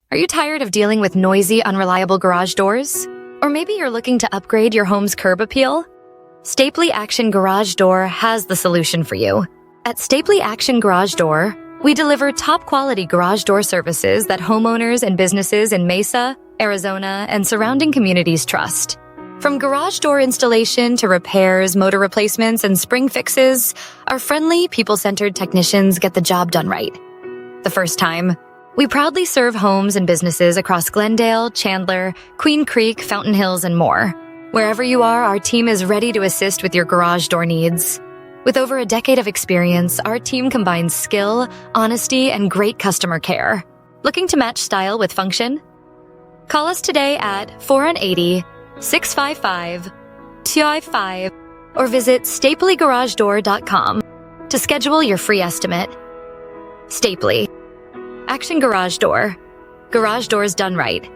Are you tired of dealing with noisy, unreliable garage doors? Or maybe you're looking to upgrade your home's curb appeal? Stapley Action Garage Door has the solution for you. At Stapley Action Garage Door, we deliver top-quality garage door services that homeowners and businesses in Mesa, Arizona, and surrounding communities trust. From garage door installation to repairs, motor replacements, and spring fixes, our friendly, people-centered technicians get the job done right. The first time, we proudly serve homes and businesses across Glendale, Chandler, Queen Creek, Fountain Hills, and more. Wherever you are, our team is ready to assist with your garage door needs. With over a decade of experience, our team combines skill, honesty, and great customer care. Looking to match style with function? Call us today at 418-655-255 or visit stapleyGarageDoor.com to schedule your free estimate. Stapley Action Garage Door. Garage doors done right.